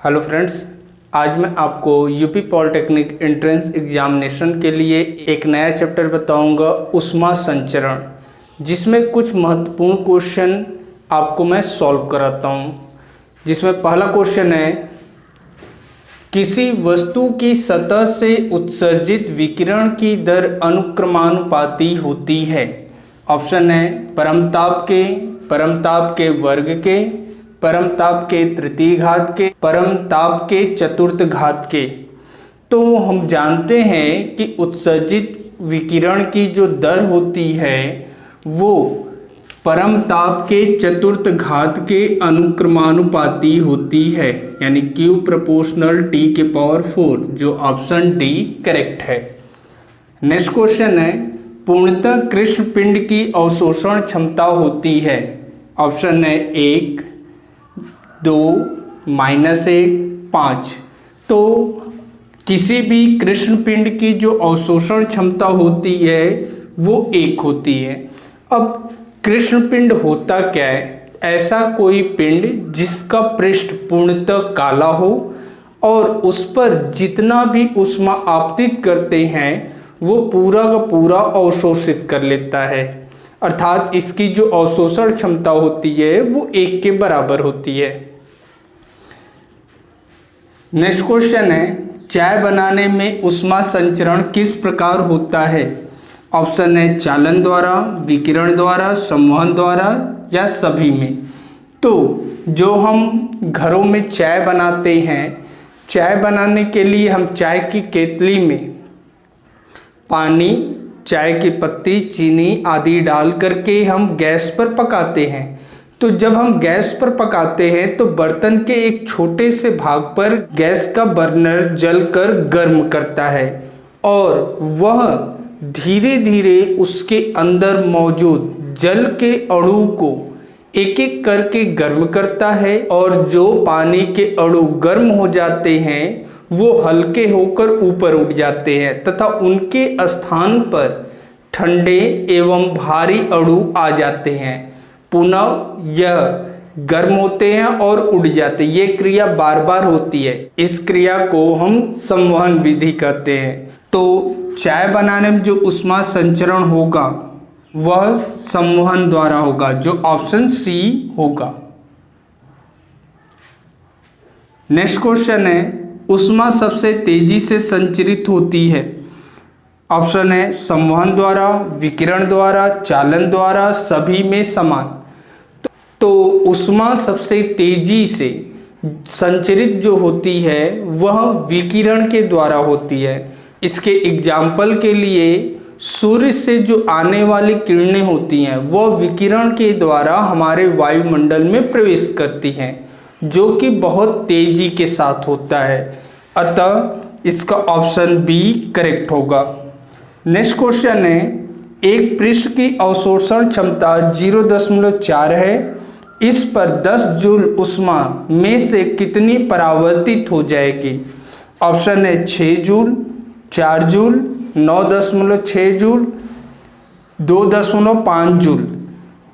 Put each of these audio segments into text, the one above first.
Hello friends, आज मैं आपको यूपी पॉलिटेक्निक एंट्रेंस एग्जामिनेशन के लिए एक नया चैप्टर बताऊंगा, ऊष्मा संचरण, जिसमें कुछ महत्वपूर्ण क्वेश्चन आपको मैं सॉल्व कराता हूं। जिसमें पहला क्वेश्चन है, किसी वस्तु की सतह से उत्सर्जित विकिरण की दर अनुक्रमानुपाती होती है। ऑप्शन है परमताप के वर्ग के, परमताप के तृतीय घात के, परमताप के चतुर्थ घात के। तो हम जानते हैं कि उत्सर्जित विकिरण की जो दर होती है वो परमताप के चतुर्थ घात के अनुक्रमानुपाती होती है, यानी Q प्रोपोर्शनल T के पावर 4, जो ऑप्शन डी करेक्ट है। नेक्स्ट क्वेश्चन है, पूर्णतः कृष्ण पिंड की अवशोषण क्षमता होती है। ऑप्शन है 1, 2, -1, 5। तो किसी भी कृष्ण पिंड की जो अवशोषण क्षमता होती है वो 1 होती है। अब कृष्ण पिंड होता क्या है? ऐसा कोई पिंड जिसका पृष्ठ पूर्णतः काला हो और उस पर जितना भी ऊष्मा आपतित करते हैं वो पूरा का पूरा अवशोषित कर लेता है, अर्थात इसकी जो अवशोषण क्षमता होती है वो 1 के बराबर होती है। नेक्स्ट क्वेश्चन है, चाय बनाने में ऊष्मा संचरण किस प्रकार होता है? ऑप्शन है चालन द्वारा, विकिरण द्वारा, संवहन द्वारा या सभी में। तो जो हम घरों में चाय बनाते हैं, चाय बनाने के लिए हम चाय की केतली में पानी, चाय की पत्ती, चीनी आदि डाल करके हम गैस पर पकाते हैं। तो जब हम गैस पर पकाते हैं तो बर्तन के एक छोटे से भाग पर गैस का बर्नर जलकर गर्म करता है और वह धीरे धीरे उसके अंदर मौजूद जल के अणु को एक एक करके गर्म करता है, और जो पानी के अणु गर्म हो जाते हैं वो हल्के होकर ऊपर उठ जाते हैं तथा उनके स्थान पर ठंडे एवं भारी अणु आ जाते हैं। पुनः यह गर्म होते हैं और उड़ जाते हैं। ये क्रिया बार बार होती है। इस क्रिया को हम संवहन विधि कहते हैं। तो चाय बनाने में जो ऊष्मा संचरण होगा वह संवहन द्वारा होगा, जो ऑप्शन सी होगा। नेक्स्ट क्वेश्चन है, ऊष्मा सबसे तेजी से संचरित होती है। ऑप्शन है संवहन द्वारा, विकिरण द्वारा, चालन द्वारा, सभी में समान। तो ऊष्मा सबसे तेजी से संचरित जो होती है वह विकिरण के द्वारा होती है। इसके एग्जाम्पल के लिए सूर्य से जो आने वाली किरणें होती हैं वह विकिरण के द्वारा हमारे वायुमंडल में प्रवेश करती हैं, जो कि बहुत तेजी के साथ होता है। अतः इसका ऑप्शन बी करेक्ट होगा। नेक्स्ट क्वेश्चन है, एक पृष्ठ की अवशोषण क्षमता 0.4 है। इस पर 10 जूल ऊष्मा में से कितनी परावर्तित हो जाएगी? ऑप्शन है 6 जूल, 4 जूल, 9.6 जूल, 2.5 जूल।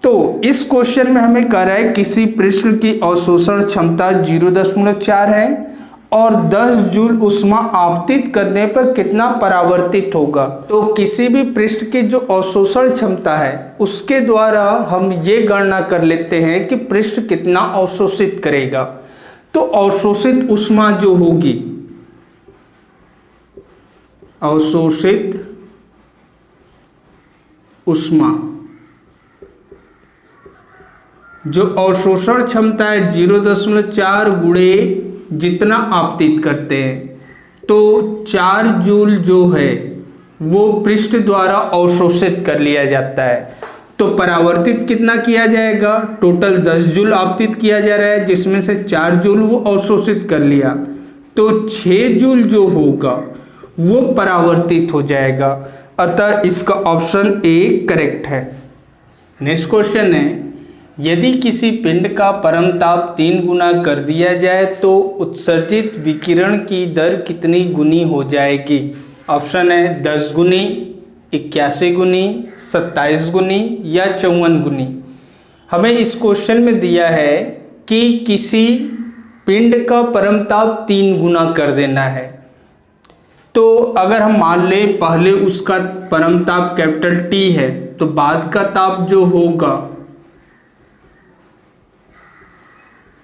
तो इस क्वेश्चन में हमें कह रहा है किसी पृष्ठ की अवशोषण क्षमता 0.4 है और 10 जूल ऊष्मा आपतित करने पर कितना परावर्तित होगा। तो किसी भी पृष्ठ की जो अवशोषण क्षमता है उसके द्वारा हम ये गणना कर लेते हैं कि पृष्ठ कितना अवशोषित करेगा। तो अवशोषित ऊष्मा जो होगी, अवशोषित ऊष्मा, जो अवशोषण क्षमता है 0.4 गुणे जितना आपतित करते हैं, तो 4 जूल जो है वो पृष्ठ द्वारा अवशोषित कर लिया जाता है। तो परावर्तित कितना किया जाएगा? टोटल 10 जूल आपतित किया जा रहा है, जिसमें से 4 जूल वो अवशोषित कर लिया, तो 6 जूल जो होगा वो परावर्तित हो जाएगा। अतः इसका ऑप्शन ए करेक्ट है। नेक्स्ट क्वेश्चन है, यदि किसी पिंड का परमताप 3 गुना कर दिया जाए तो उत्सर्जित विकिरण की दर कितनी गुनी हो जाएगी? ऑप्शन है 10 गुनी, 81 गुनी, 27 गुनी या 54 गुनी। हमें इस क्वेश्चन में दिया है कि किसी पिंड का परमताप 3 गुना कर देना है। तो अगर हम मान लें पहले उसका परमताप कैपिटल T है तो बाद का ताप जो होगा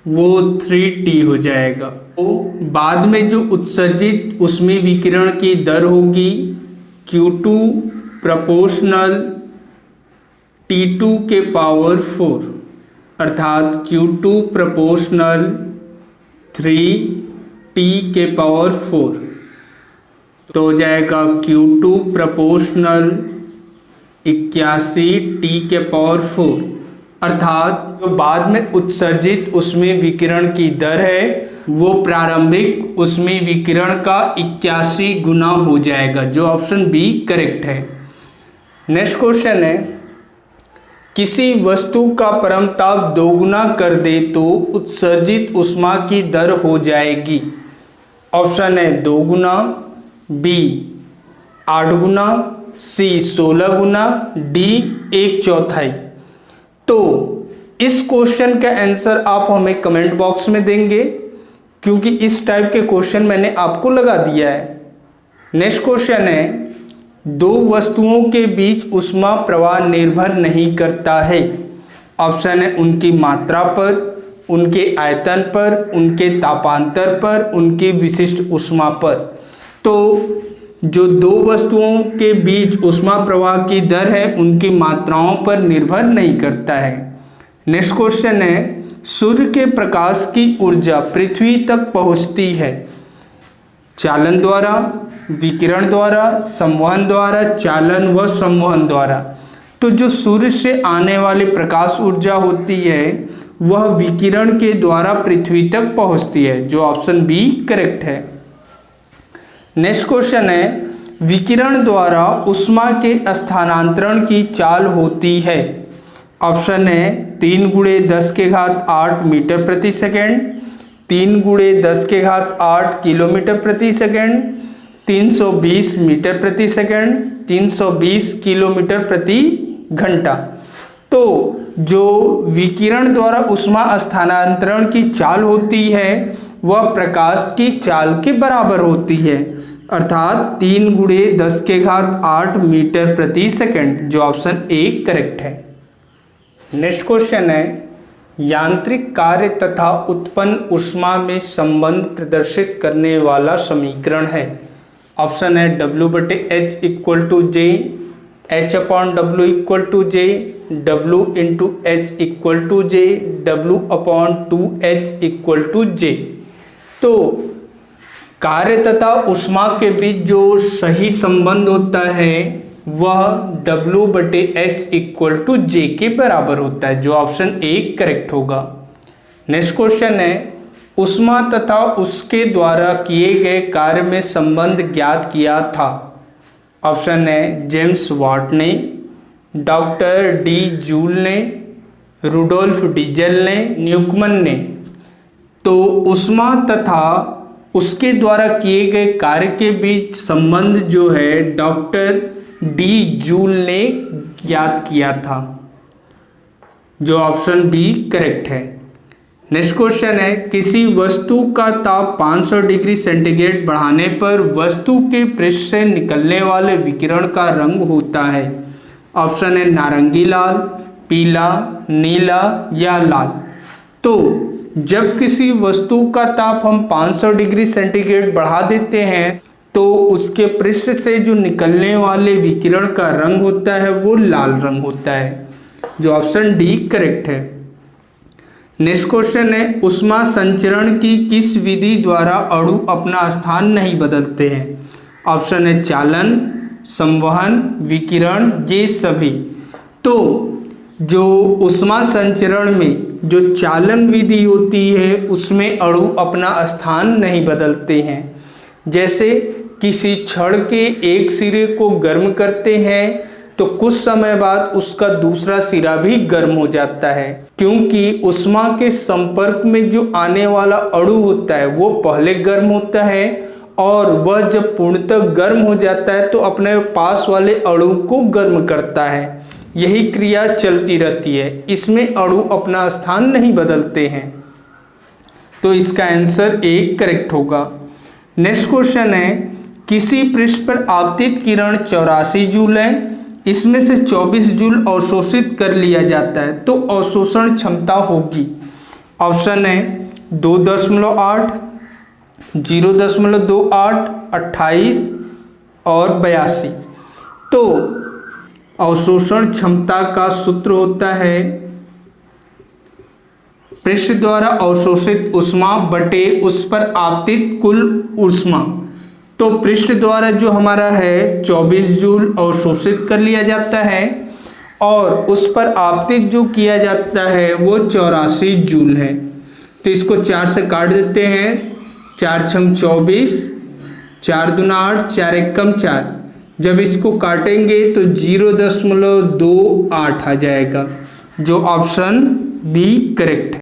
वो 3T हो जाएगा। तो बाद में जो उत्सर्जित ऊष्मीय विकिरण की दर होगी Q2 प्रोपोर्शनल T2 के पावर 4, अर्थात Q2 प्रोपोर्शनल 3T के पावर 4। तो हो जाएगा Q2 प्रोपोर्शनल 81T के पावर 4, अर्थात जो बाद में उत्सर्जित ऊष्मीय विकिरण की दर है वो प्रारंभिक ऊष्मीय विकिरण का 81 गुना हो जाएगा, जो ऑप्शन बी करेक्ट है। नेक्स्ट क्वेश्चन है, किसी वस्तु का परमताप 2 गुना कर दे तो उत्सर्जित ऊष्मा की दर हो जाएगी। ऑप्शन है 2 गुना, बी 8 गुना, सी 16 गुना, डी 1/4। तो इस क्वेश्चन का आंसर आप हमें कमेंट बॉक्स में देंगे, क्योंकि इस टाइप के क्वेश्चन मैंने आपको लगा दिया है। नेक्स्ट क्वेश्चन है, 2 वस्तुओं के बीच ऊष्मा प्रवाह निर्भर नहीं करता है। ऑप्शन है उनकी मात्रा पर, उनके आयतन पर, उनके तापांतर पर, उनकी विशिष्ट ऊष्मा पर। तो जो 2 वस्तुओं के बीच ऊष्मा प्रवाह की दर है उनकी मात्राओं पर निर्भर नहीं करता है। नेक्स्ट क्वेश्चन है, सूर्य के प्रकाश की ऊर्जा पृथ्वी तक पहुंचती है चालन द्वारा, विकिरण द्वारा, संवहन द्वारा, चालन व संवहन द्वारा। तो जो सूर्य से आने वाली प्रकाश ऊर्जा होती है वह विकिरण के द्वारा पृथ्वी तक पहुंचती है, जो ऑप्शन बी करेक्ट है। नेक्स्ट क्वेश्चन है, विकिरण द्वारा ऊष्मा के स्थानांतरण की चाल होती है। ऑप्शन है 3 × 10⁸ मीटर प्रति सेकेंड, 3 × 10⁸ किलोमीटर प्रति सेकेंड, 320 मीटर प्रति सेकेंड, 320 किलोमीटर प्रति घंटा। तो जो विकिरण द्वारा ऊष्मा स्थानांतरण की चाल होती है वह प्रकाश की चाल के बराबर होती है, अर्थात 3 × 10⁸ मीटर प्रति सेकेंड, जो ऑप्शन ए करेक्ट है। नेक्स्ट क्वेश्चन है, यांत्रिक कार्य तथा उत्पन्न ऊष्मा में संबंध प्रदर्शित करने वाला समीकरण है। ऑप्शन है W/H = J, H/W = J, W×H = J, W/2H = J। तो कार्य तथा ऊष्मा के बीच जो सही संबंध होता है वह W/H = J के बराबर होता है, जो ऑप्शन ए करेक्ट होगा। नेक्स्ट क्वेश्चन है, ऊष्मा तथा उसके द्वारा किए गए कार्य में संबंध ज्ञात किया था। ऑप्शन है जेम्स वाट ने, डॉक्टर डी जूल ने, रुडोल्फ डीजल ने, न्यूकमन ने। तो ऊष्मा तथा उसके द्वारा किए गए कार्य के बीच संबंध जो है डॉक्टर डी जूल ने ज्ञात किया था, जो ऑप्शन बी करेक्ट है। नेक्स्ट क्वेश्चन है, किसी वस्तु का ताप 500 डिग्री सेंटीग्रेड बढ़ाने पर वस्तु के पृष्ठ से निकलने वाले विकिरण का रंग होता है। ऑप्शन है नारंगी लाल, पीला, नीला या लाल। तो जब किसी वस्तु का ताप हम 500 डिग्री सेंटीग्रेड बढ़ा देते हैं तो उसके पृष्ठ से जो निकलने वाले विकिरण का रंग होता है वो लाल रंग होता है, जो ऑप्शन डी करेक्ट है। नेक्स्ट क्वेश्चन है, ऊष्मा संचरण की किस विधि द्वारा अणु अपना स्थान नहीं बदलते हैं। ऑप्शन है चालन, संवहन, विकिरण, ये सभी। तो जो ऊष्मा संचरण में जो चालन विधि होती है उसमें अणु अपना स्थान नहीं बदलते हैं। जैसे किसी छड़ के एक सिरे को गर्म करते हैं तो कुछ समय बाद उसका दूसरा सिरा भी गर्म हो जाता है, क्योंकि ऊष्मा के संपर्क में जो आने वाला अणु होता है वो पहले गर्म होता है और वह जब पूर्णतः गर्म हो जाता है तो अपने पास वाले अणु को गर्म करता है। यही क्रिया चलती रहती है, इसमें अणु अपना स्थान नहीं बदलते हैं। तो इसका आंसर ए करेक्ट होगा। नेक्स्ट क्वेश्चन है, किसी पृष्ठ पर आपतित किरण 84 जूल है, इसमें से 24 जूल अवशोषित कर लिया जाता है, तो अवशोषण क्षमता होगी। ऑप्शन है 2.8, 0.28, 28 और 82। तो अवशोषण क्षमता का सूत्र होता है पृष्ठ द्वारा अवशोषित ऊष्मा बटे उस पर आपतित कुल ऊष्मा। तो पृष्ठ द्वारा जो हमारा है 24 जूल अवशोषित कर लिया जाता है और उस पर आपतित जो किया जाता है वो 84 जूल है। तो इसको 4 से काट देते हैं, 4 छम 24, 4 दूना 8, 4 एकम 4। जब इसको काटेंगे तो 0.28 आ जाएगा, जो ऑप्शन बी करेक्ट है।